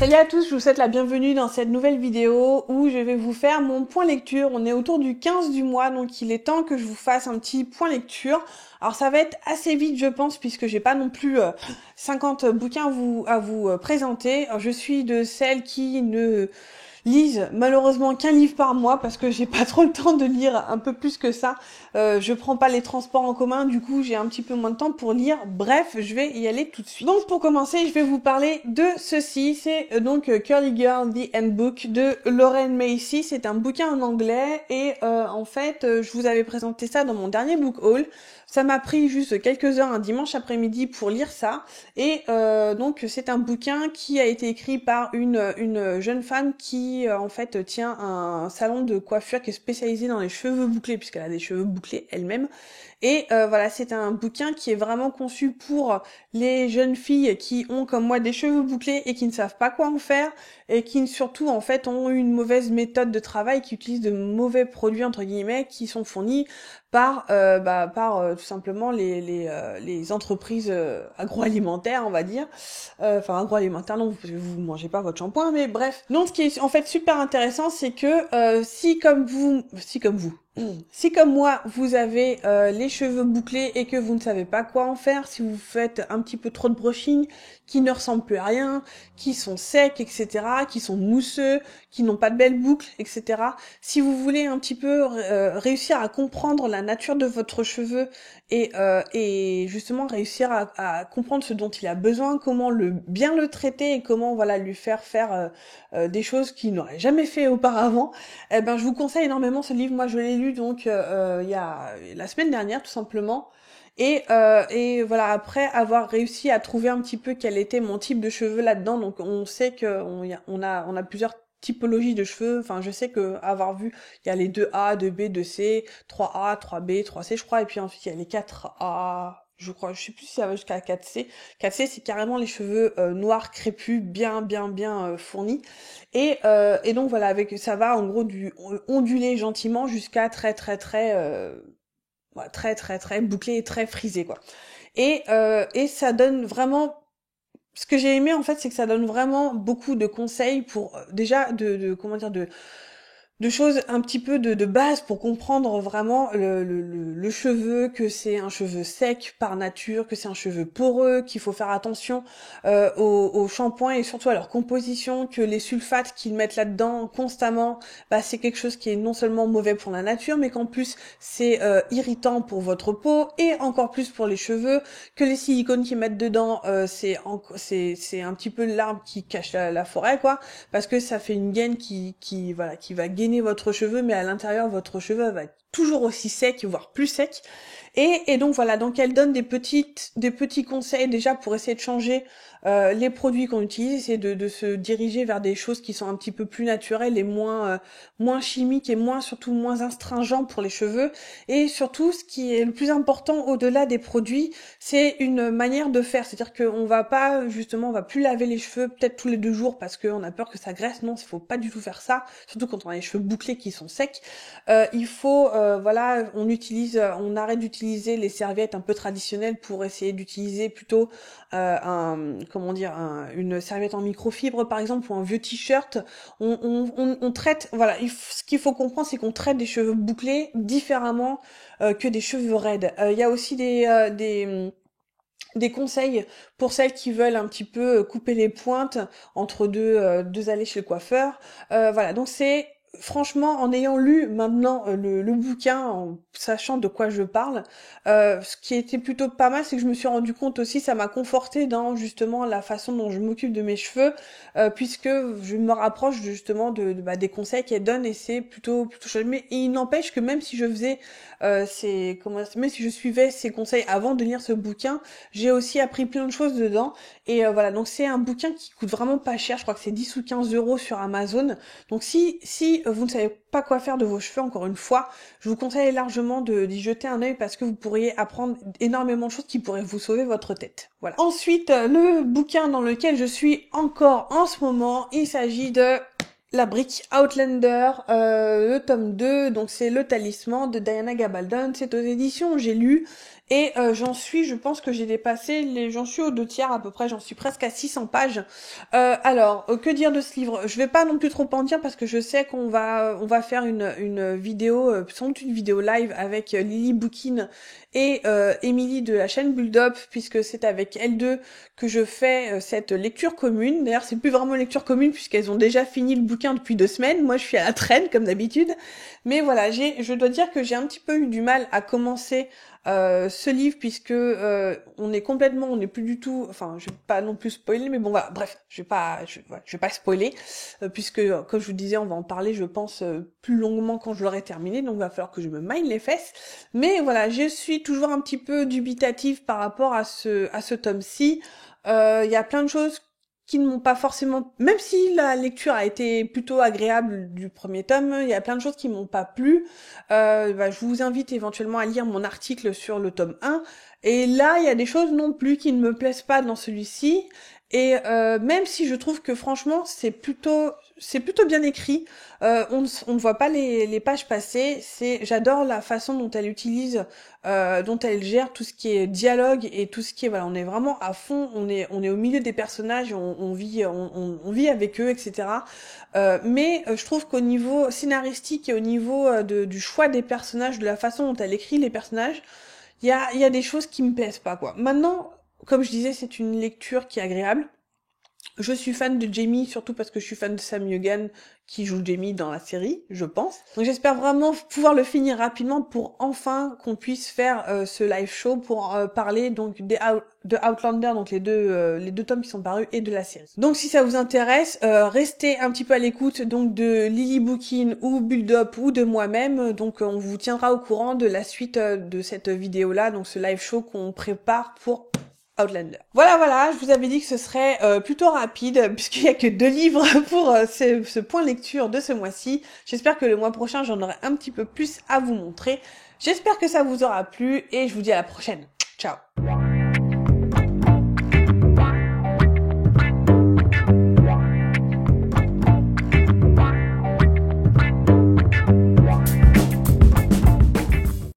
Salut à tous, je vous souhaite la bienvenue dans cette nouvelle vidéo où je vais vous faire mon point lecture. On est autour du 15 du mois, donc il est temps que je vous fasse un petit point lecture. Alors ça va être assez vite je pense, puisque j'ai pas non plus 50 bouquins à vous présenter. Alors, je suis de celles qui ne lisent malheureusement qu'un livre par mois parce que j'ai pas trop le temps de lire un peu plus que ça. Je prends pas les transports en commun, du coup j'ai un petit peu moins de temps pour lire. Bref, je vais y aller tout de suite. Donc pour commencer, je vais vous parler de ceci. C'est donc Curly Girl The Handbook de Lauren Macy. C'est un bouquin en anglais et en fait je vous avais présenté ça dans mon dernier book haul. Ça m'a pris juste quelques heures un dimanche après-midi pour lire ça. Et donc c'est un bouquin qui a été écrit par une jeune femme qui en fait tient un salon de coiffure qui est spécialisé dans les cheveux bouclés puisqu'elle a des cheveux bouclés elle-même. Et voilà, c'est un bouquin qui est vraiment conçu pour les jeunes filles qui ont comme moi des cheveux bouclés et qui ne savent pas quoi en faire et qui surtout en fait ont une mauvaise méthode de travail, qui utilisent de mauvais produits entre guillemets qui sont fournis par tout simplement les entreprises agroalimentaires, on va dire. Enfin agroalimentaires non, parce que vous mangez pas votre shampoing, mais bref. Donc ce qui est en fait super intéressant, c'est que si comme moi, vous avez les cheveux bouclés et que vous ne savez pas quoi en faire, si vous faites un petit peu trop de brushing, qui ne ressemblent plus à rien, qui sont secs, etc., qui sont mousseux, qui n'ont pas de belles boucles, etc. Si vous voulez un petit peu réussir à comprendre la nature de votre cheveu et justement réussir à comprendre ce dont il a besoin, comment bien le traiter et comment voilà lui faire des choses qu'il n'aurait jamais fait auparavant, eh ben je vous conseille énormément ce livre. Moi je l'ai lu donc il y a la semaine dernière tout simplement. Et voilà, après avoir réussi à trouver un petit peu quel était mon type de cheveux là-dedans, donc on sait que on a plusieurs typologies de cheveux. Enfin, je sais que avoir vu, il y a les 2A, 2B, 2C, 3A, 3B, 3C, je crois, et puis ensuite il y a les 4A. Je crois, je sais plus si ça va jusqu'à 4C. 4C, c'est carrément les cheveux noirs crépus, bien fournis. Et donc voilà, avec ça va en gros du onduler gentiment jusqu'à très bouclé et très frisé quoi. Et ça donne vraiment, ce que j'ai aimé en fait, c'est que ça donne vraiment beaucoup de conseils pour déjà comment dire de choses un petit peu de base pour comprendre vraiment le cheveu, que c'est un cheveu sec par nature, que c'est un cheveu poreux, qu'il faut faire attention aux shampoings et surtout à leur composition, que les sulfates qu'ils mettent là-dedans constamment, bah, c'est quelque chose qui est non seulement mauvais pour la nature, mais qu'en plus c'est irritant pour votre peau et encore plus pour les cheveux, que les silicones qu'ils mettent dedans, c'est un petit peu l'arbre qui cache la forêt, quoi, parce que ça fait une gaine qui va gainer votre cheveu, mais à l'intérieur votre cheveu va être toujours aussi sec, voire plus sec. Et donc voilà, donc elle donne des petits conseils déjà pour essayer de changer les produits qu'on utilise, essayer de se diriger vers des choses qui sont un petit peu plus naturelles et moins chimiques et surtout moins astringents pour les cheveux. Et surtout, ce qui est le plus important au-delà des produits, c'est une manière de faire. C'est-à-dire qu'on va pas, justement, on va plus laver les cheveux peut-être tous les 2 jours parce qu'on a peur que ça graisse. Non, il faut pas du tout faire ça. Surtout quand on a les cheveux bouclés qui sont secs. Il faut, voilà, on arrête d'utiliser les serviettes un peu traditionnelles pour essayer d'utiliser plutôt une serviette en microfibre par exemple, ou un vieux t-shirt. On traite, voilà, ce qu'il faut comprendre, c'est qu'on traite des cheveux bouclés différemment que des cheveux raides. Il y a aussi des conseils pour celles qui veulent un petit peu couper les pointes entre deux allées chez le coiffeur. Voilà, donc c'est franchement, en ayant lu maintenant le bouquin, en sachant de quoi je parle, ce qui était plutôt pas mal, c'est que je me suis rendu compte aussi, ça m'a conforté dans justement la façon dont je m'occupe de mes cheveux, puisque je me rapproche justement des conseils qu'elle donne et c'est plutôt chouette. Mais il n'empêche que même si je faisais même si je suivais ces conseils avant de lire ce bouquin, j'ai aussi appris plein de choses dedans. Et voilà, donc c'est un bouquin qui coûte vraiment pas cher, je crois que c'est 10 ou 15 euros sur Amazon. Donc si vous ne savez pas quoi faire de vos cheveux, encore une fois, je vous conseille largement d'y jeter un œil parce que vous pourriez apprendre énormément de choses qui pourraient vous sauver votre tête. Voilà. Ensuite, le bouquin dans lequel je suis encore en ce moment, il s'agit de La Brique Outlander, le tome 2, donc c'est Le Talisman de Diana Gabaldon, c'est aux éditions J'ai lu, et je pense que j'ai dépassé j'en suis aux 2 tiers à peu près, j'en suis presque à 600 pages. Alors, que dire de ce livre? Je vais pas non plus trop en dire parce que je sais on va faire une vidéo, sans doute une vidéo live avec Lily Bookin et Émilie de la chaîne Build Up, puisque c'est avec elles deux que je fais cette lecture commune. D'ailleurs, c'est plus vraiment lecture commune puisqu'elles ont déjà fini le bouquin depuis 2 semaines. Moi, je suis à la traîne comme d'habitude. Mais voilà, je dois dire que j'ai un petit peu eu du mal à commencer ce livre puisque on n'est plus du tout, enfin, je vais pas non plus spoiler, mais bon voilà, bref, voilà, je vais pas spoiler puisque comme je vous disais, on va en parler, je pense plus longuement quand je l'aurai terminé, donc il va falloir que je me maille les fesses. Mais voilà, je suis toujours un petit peu dubitative par rapport à ce tome-ci. Il y a plein de choses qui ne m'ont pas forcément, même si la lecture a été plutôt agréable du premier tome, il y a plein de choses qui m'ont pas plu. Je vous invite éventuellement à lire mon article sur le tome 1. Et là, il y a des choses non plus qui ne me plaisent pas dans celui-ci. Et même si je trouve que franchement, c'est plutôt bien écrit, on ne voit pas les pages passer. J'adore la façon dont elle utilise, dont elle gère tout ce qui est dialogue et tout ce qui est, voilà, on est vraiment à fond, on est au milieu des personnages, on vit avec eux, etc. Mais je trouve qu'au niveau scénaristique et au niveau du choix des personnages, de la façon dont elle écrit les personnages, il y a des choses qui me plaisent pas, quoi. Maintenant, comme je disais, c'est une lecture qui est agréable. Je suis fan de Jamie, surtout parce que je suis fan de Sam Heughan, qui joue Jamie dans la série, je pense. Donc j'espère vraiment pouvoir le finir rapidement pour enfin qu'on puisse faire ce live show pour parler donc de Outlander, donc les deux tomes qui sont parus, et de la série. Donc si ça vous intéresse, restez un petit peu à l'écoute donc de Lily Bookin ou Build Up ou de moi-même. Donc on vous tiendra au courant de la suite de cette vidéo-là, donc ce live show qu'on prépare pour Outlander. Voilà, je vous avais dit que ce serait plutôt rapide, puisqu'il y a que 2 livres pour ce point lecture de ce mois-ci. J'espère que le mois prochain, j'en aurai un petit peu plus à vous montrer. J'espère que ça vous aura plu, et je vous dis à la prochaine. Ciao!